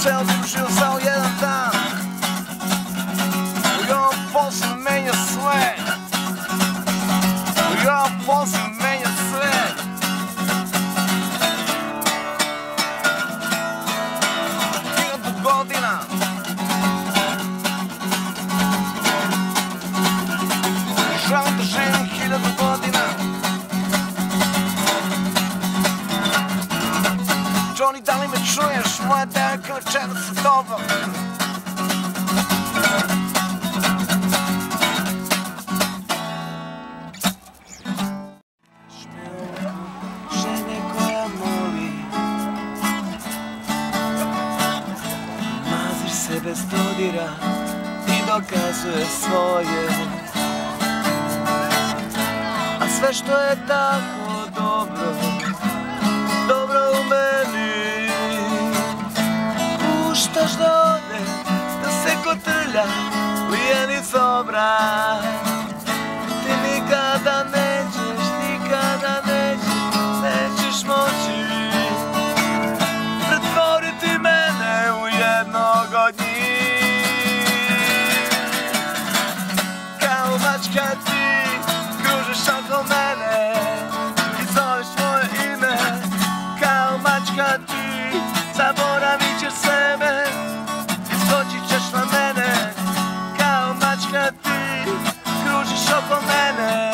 ceo tim živ samo jedan dan. I on posle menja sve. I on posle menja sve. Godina želim da živim 1000 godina. Johnny, da li me čuješ? Moja devojka večera sa tobom. Žene koja moli, maziš se bez dodira i dokazuje svoje. A sve što je tako dobro, dobro u meni, puštaš da ode, da se kotrlja u jenic obraz. Ti nikada nećeš, nikada nećeš moći pretvoriti mene u jednog od njih. Kao mačka ti kružiš oko mene i zoveš moje ime. Kao mačka ti zaboravit ćeš sebe i skočit ćeš na mene. Kao mačka ti kružiš oko mene.